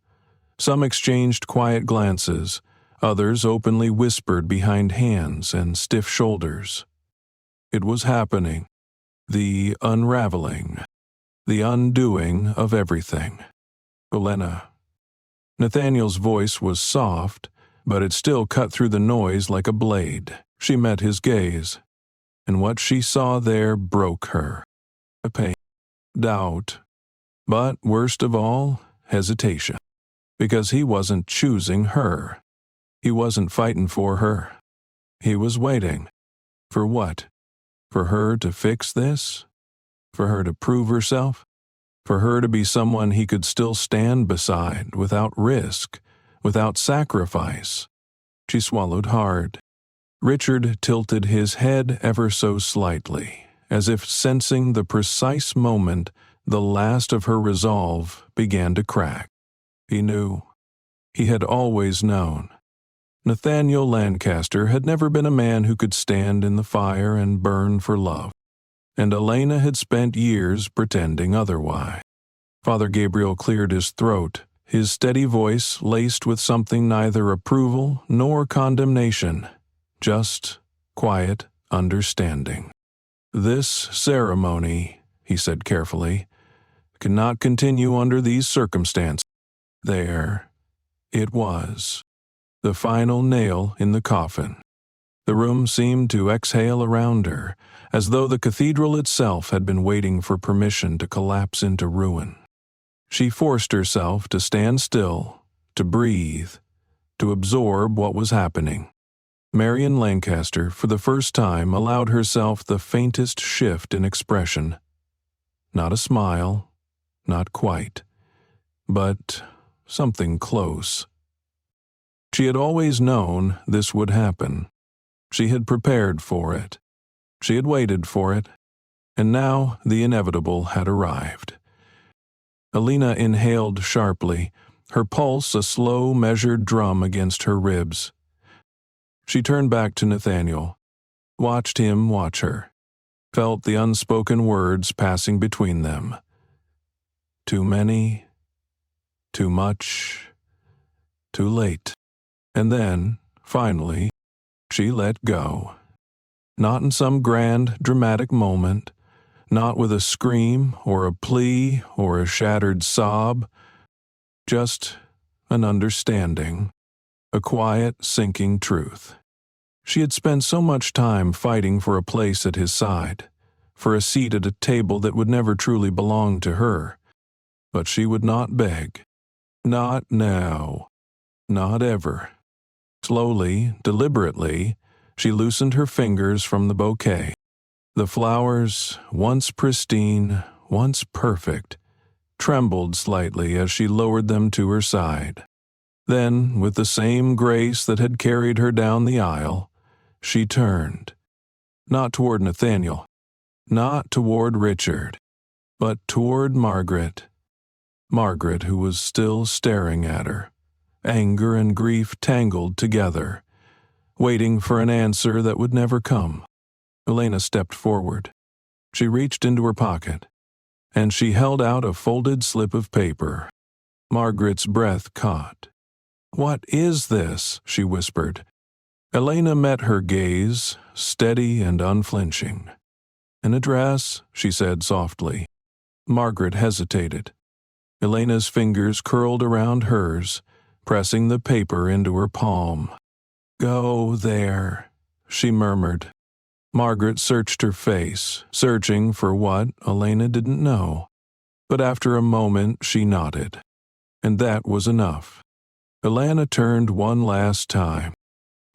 Some exchanged quiet glances, others openly whispered behind hands and stiff shoulders. It was happening. The unraveling. The undoing of everything. Elena. Nathaniel's voice was soft, but it still cut through the noise like a blade. She met his gaze, and what she saw there broke her. A pain, doubt, but worst of all, hesitation. Because he wasn't choosing her. He wasn't fighting for her. He was waiting. For what? For her to fix this? For her to prove herself? For her to be someone he could still stand beside without risk, without sacrifice? She swallowed hard. Richard tilted his head ever so slightly, as if sensing the precise moment the last of her resolve began to crack. He knew. He had always known. Nathaniel Lancaster had never been a man who could stand in the fire and burn for love, and Elena had spent years pretending otherwise. Father Gabriel cleared his throat, his steady voice laced with something neither approval nor condemnation, just quiet understanding. "This ceremony," he said carefully, "cannot continue under these circumstances." There it was, the final nail in the coffin. The room seemed to exhale around her, as though the cathedral itself had been waiting for permission to collapse into ruin. She forced herself to stand still, to breathe, to absorb what was happening. Marian Lancaster, for the first time, allowed herself the faintest shift in expression. Not a smile, not quite, but something close. She had always known this would happen. She had prepared for it. She had waited for it, and now the inevitable had arrived. Elena inhaled sharply, her pulse a slow, measured drum against her ribs. She turned back to Nathaniel, watched him watch her, felt the unspoken words passing between them. Too many, too much, too late. And then, finally, she let go. Not in some grand, dramatic moment, not with a scream or a plea or a shattered sob, just an understanding, a quiet, sinking truth. She had spent so much time fighting for a place at his side, for a seat at a table that would never truly belong to her. But she would not beg. Not now. Not ever. Slowly, deliberately, she loosened her fingers from the bouquet. The flowers, once pristine, once perfect, trembled slightly as she lowered them to her side. Then, with the same grace that had carried her down the aisle, she turned. Not toward Nathaniel, not toward Richard, but toward Margaret. Margaret, who was still staring at her, anger and grief tangled together, waiting for an answer that would never come. Elena stepped forward. She reached into her pocket, and she held out a folded slip of paper. Margaret's breath caught. "What is this?" she whispered. Elena met her gaze, steady and unflinching. "An address," she said softly. Margaret hesitated. Elena's fingers curled around hers, pressing the paper into her palm. "Go there," she murmured. Margaret searched her face, searching for what Elena didn't know. But after a moment she nodded. And that was enough. Elena turned one last time.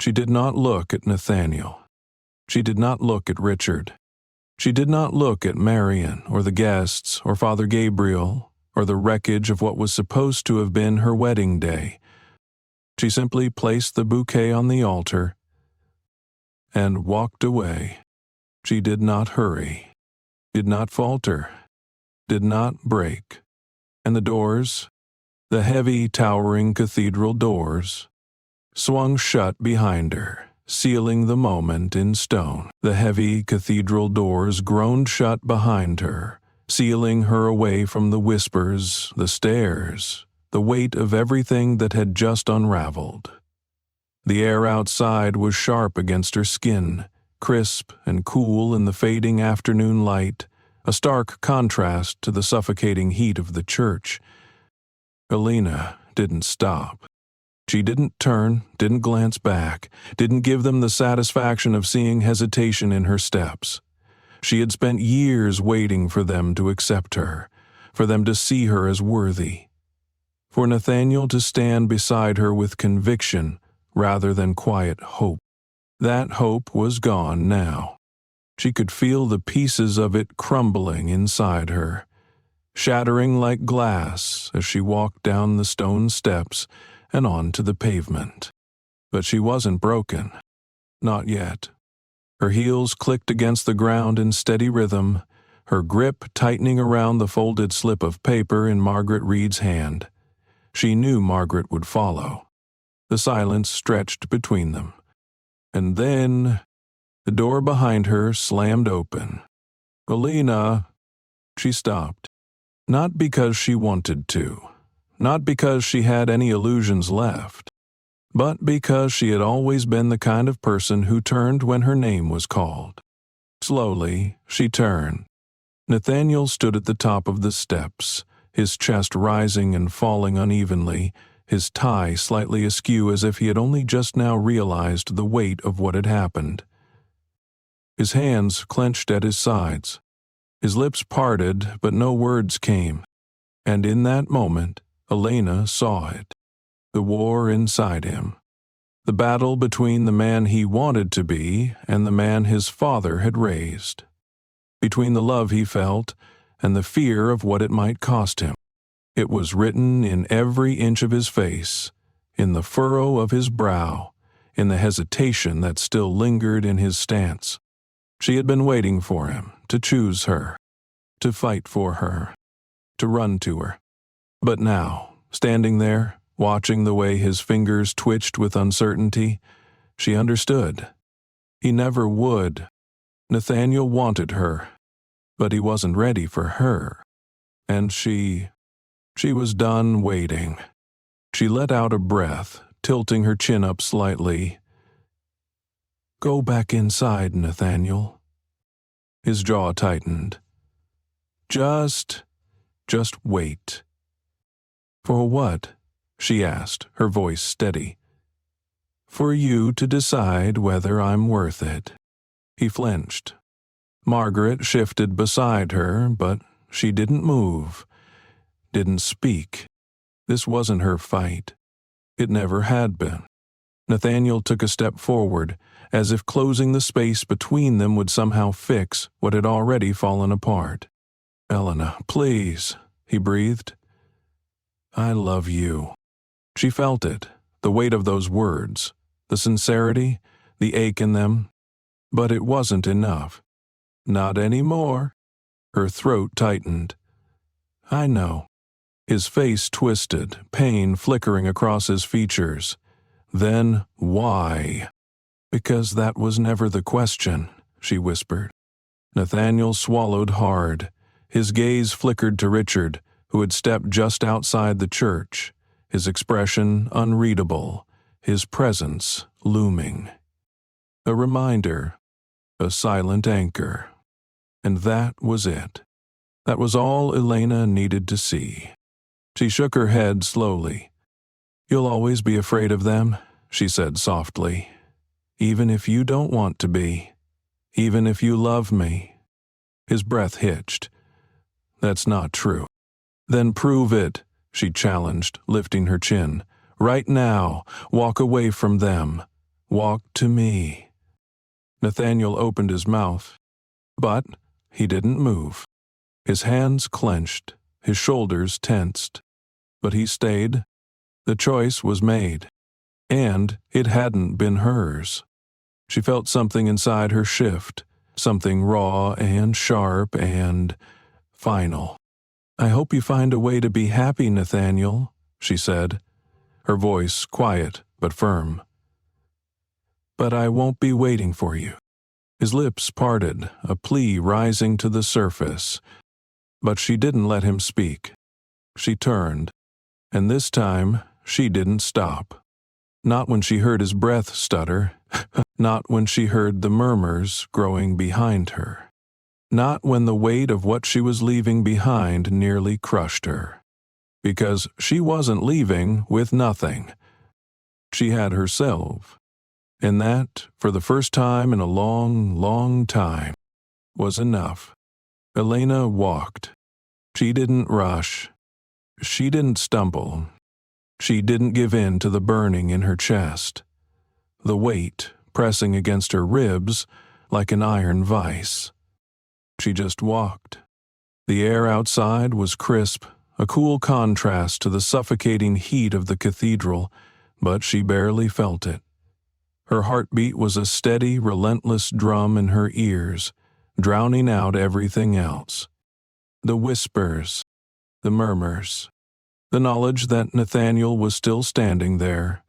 She did not look at Nathaniel. She did not look at Richard. She did not look at Marian or the guests or Father Gabriel or the wreckage of what was supposed to have been her wedding day. She simply placed the bouquet on the altar and walked away. She did not hurry, did not falter, did not break. And the doors, the heavy, towering cathedral doors, swung shut behind her, sealing the moment in stone. The heavy cathedral doors groaned shut behind her, sealing her away from the whispers, the stares, the weight of everything that had just unraveled. The air outside was sharp against her skin, crisp and cool in the fading afternoon light, a stark contrast to the suffocating heat of the church. Elena didn't stop. She didn't turn, didn't glance back, didn't give them the satisfaction of seeing hesitation in her steps. She had spent years waiting for them to accept her, for them to see her as worthy, for Nathaniel to stand beside her with conviction rather than quiet hope. That hope was gone now. She could feel the pieces of it crumbling inside her, shattering like glass as she walked down the stone steps and onto the pavement. But she wasn't broken. Not yet. Her heels clicked against the ground in steady rhythm, her grip tightening around the folded slip of paper in Margaret Reed's hand. She knew Margaret would follow. The silence stretched between them. And then the door behind her slammed open. "Elena!" She stopped. Not because she wanted to. not because she had any illusions left, but because she had always been the kind of person who turned when her name was called. Slowly, she turned. Nathaniel stood at the top of the steps, his chest rising and falling unevenly, his tie slightly askew as if he had only just now realized the weight of what had happened. His hands clenched at his sides. His lips parted, but no words came. And in that moment, Elena saw it. The war inside him. The battle between the man he wanted to be and the man his father had raised. Between the love he felt and the fear of what it might cost him. It was written in every inch of his face, in the furrow of his brow, in the hesitation that still lingered in his stance. She had been waiting for him, to choose her, to fight for her, to run to her. But now, standing there, watching the way his fingers twitched with uncertainty, she understood. He never would. Nathaniel wanted her, but he wasn't ready for her. And she was done waiting. She let out a breath, tilting her chin up slightly. "Go back inside, Nathaniel." His jaw tightened. Just wait." "For what?" she asked, her voice steady. "For you to decide whether I'm worth it." He flinched. Margaret shifted beside her, but she didn't move, didn't speak. This wasn't her fight. It never had been. Nathaniel took a step forward, as if closing the space between them would somehow fix what had already fallen apart. "Elena, please," he breathed. "I love you." She felt it, the weight of those words, the sincerity, the ache in them. But it wasn't enough. "Not anymore." Her throat tightened. "I know." His face twisted, pain flickering across his features. Then, why? "Because that was never the question," she whispered. Nathaniel swallowed hard. His gaze flickered to Richard, who had stepped just outside the church, his expression unreadable, his presence looming. A reminder, a silent anchor. And that was it. That was all Elena needed to see. She shook her head slowly. "You'll always be afraid of them," she said softly. "Even if you don't want to be. Even if you love me." His breath hitched. "That's not true." "Then prove it," she challenged, lifting her chin. "Right now, walk away from them. Walk to me." Nathaniel opened his mouth, but he didn't move. His hands clenched, his shoulders tensed. But he stayed. The choice was made. And it hadn't been hers. She felt something inside her shift, something raw and sharp and final. "I hope you find a way to be happy, Nathaniel," she said, her voice quiet but firm. "But I won't be waiting for you." His lips parted, a plea rising to the surface. But she didn't let him speak. She turned, and this time she didn't stop. Not when she heard his breath stutter, not when she heard the murmurs growing behind her. Not when the weight of what she was leaving behind nearly crushed her. Because she wasn't leaving with nothing. She had herself. And that, for the first time in a long, long time, was enough. Elena walked. She didn't rush. She didn't stumble. She didn't give in to the burning in her chest. The weight pressing against her ribs like an iron vice. She just walked. The air outside was crisp, a cool contrast to the suffocating heat of the cathedral, but she barely felt it. Her heartbeat was a steady, relentless drum in her ears, drowning out everything else. The whispers, the murmurs, the knowledge that Nathaniel was still standing there,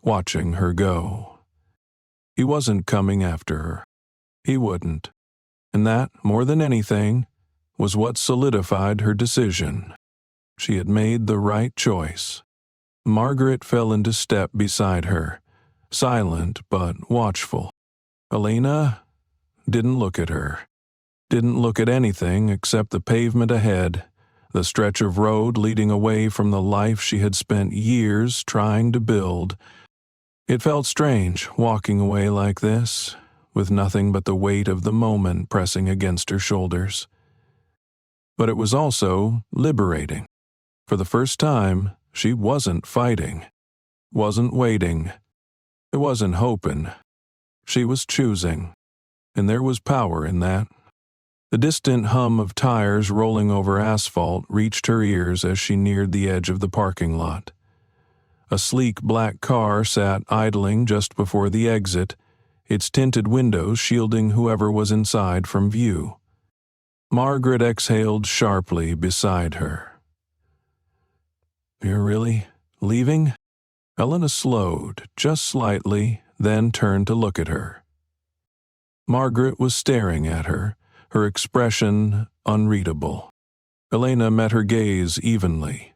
watching her go. He wasn't coming after her. He wouldn't. And that, more than anything, was what solidified her decision. She had made the right choice. Margaret fell into step beside her, silent but watchful. Elena didn't look at her, didn't look at anything except the pavement ahead, the stretch of road leading away from the life she had spent years trying to build. It felt strange walking away like this, with nothing but the weight of the moment pressing against her shoulders. But it was also liberating. For the first time, she wasn't fighting, wasn't waiting, it wasn't hoping. She was choosing, and there was power in that. The distant hum of tires rolling over asphalt reached her ears as she neared the edge of the parking lot. A sleek black car sat idling just before the exit, its tinted windows shielding whoever was inside from view. Margaret exhaled sharply beside her. "You're really leaving?" Elena slowed, just slightly, then turned to look at her. Margaret was staring at her, her expression unreadable. Elena met her gaze evenly.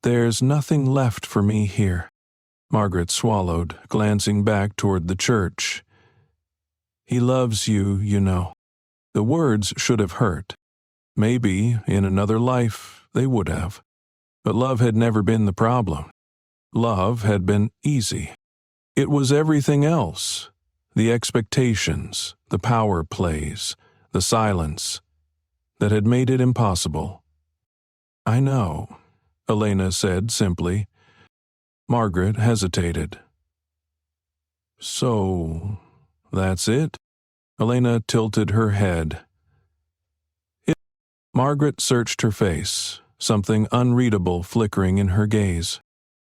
"There's nothing left for me here." Margaret swallowed, glancing back toward the church. "He loves you, you know." The words should have hurt. Maybe, in another life, they would have. But love had never been the problem. Love had been easy. It was everything else. The expectations, the power plays, the silence, that had made it impossible. "I know," Elena said simply. Margaret hesitated. "So, that's it?" Elena tilted her head. Margaret searched her face, something unreadable flickering in her gaze.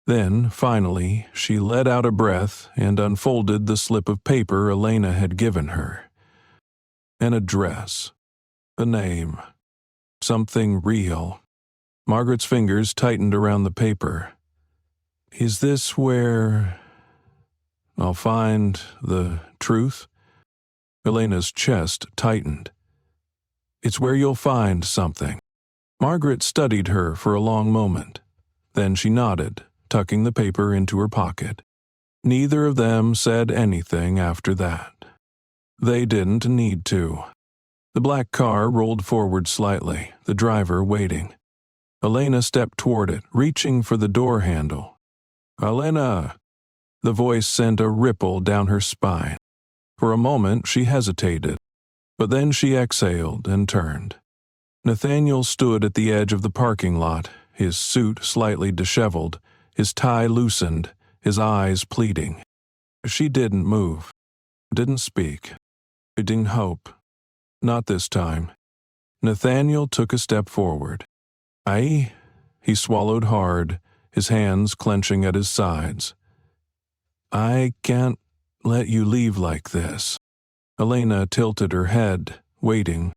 Then, finally, she let out a breath and unfolded the slip of paper Elena had given her. An address, a name, something real. Margaret's fingers tightened around the paper. "Is this where I'll find the truth?" Elena's chest tightened. "It's where you'll find something." Margaret studied her for a long moment. Then she nodded, tucking the paper into her pocket. Neither of them said anything after that. They didn't need to. The black car rolled forward slightly, the driver waiting. Elena stepped toward it, reaching for the door handle. "Elena!" The voice sent a ripple down her spine. For a moment she hesitated, but then she exhaled and turned. Nathaniel stood at the edge of the parking lot, his suit slightly disheveled, his tie loosened, his eyes pleading. She didn't move, didn't speak, didn't hope. Not this time. Nathaniel took a step forward. He swallowed hard, his hands clenching at his sides. "I can't let you leave like this." Elena tilted her head, waiting.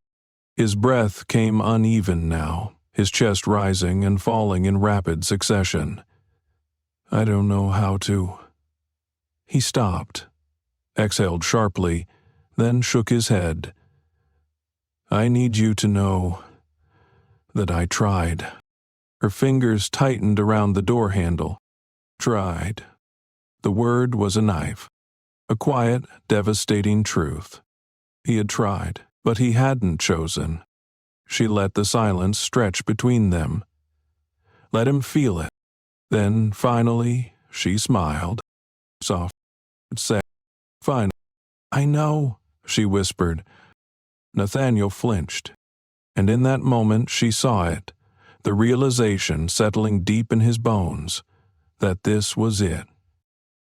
His breath came uneven now, his chest rising and falling in rapid succession. "I don't know how to." He stopped, exhaled sharply, then shook his head. "I need you to know that I tried." Her fingers tightened around the door handle. Tried. The word was a knife. A quiet, devastating truth. He had tried, but he hadn't chosen. She let the silence stretch between them. Let him feel it. Then, finally, she smiled. Soft, sad. "Fine. I know," she whispered. Nathaniel flinched. And in that moment she saw it, the realization settling deep in his bones, that this was it.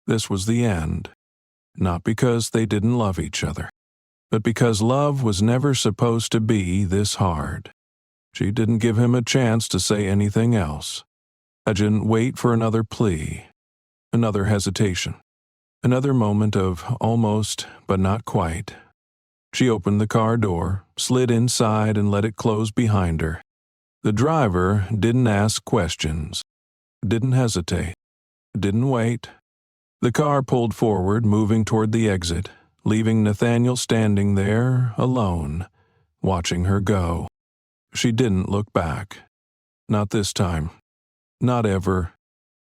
This was the end. Not because they didn't love each other, but because love was never supposed to be this hard. She didn't give him a chance to say anything else. I didn't wait for another plea, another hesitation, another moment of almost but not quite. She opened the car door, slid inside and let it close behind her. The driver didn't ask questions, didn't hesitate, didn't wait. The car pulled forward, moving toward the exit, leaving Nathaniel standing there, alone, watching her go. She didn't look back. Not this time. Not ever.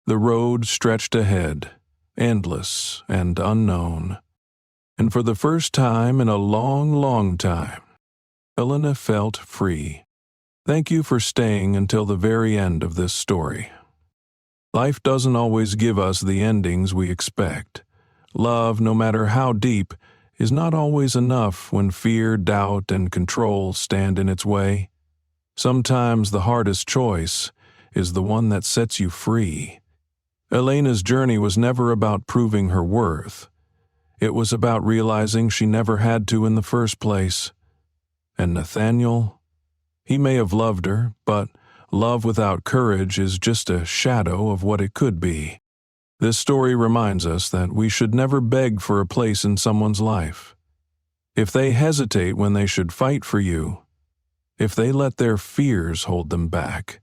The road stretched ahead, endless and unknown. And for the first time in a long, long time, Elena felt free. Thank you for staying until the very end of this story. Life doesn't always give us the endings we expect. Love, no matter how deep, is not always enough when fear, doubt, and control stand in its way. Sometimes the hardest choice is the one that sets you free. Elena's journey was never about proving her worth. It was about realizing she never had to in the first place. And Nathaniel? He may have loved her, but love without courage is just a shadow of what it could be. This story reminds us that we should never beg for a place in someone's life. If they hesitate when they should fight for you, if they let their fears hold them back,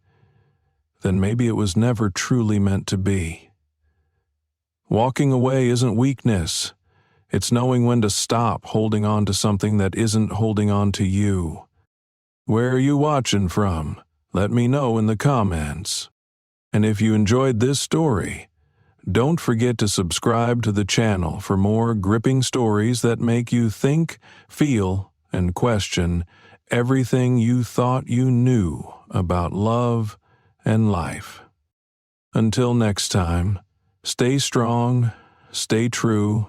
then maybe it was never truly meant to be. Walking away isn't weakness. It's knowing when to stop holding on to something that isn't holding on to you. Where are you watching from? Let me know in the comments. And if you enjoyed this story, don't forget to subscribe to the channel for more gripping stories that make you think, feel, and question everything you thought you knew about love and life. Until next time, stay strong, stay true,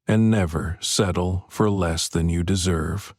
and never settle for less than you deserve.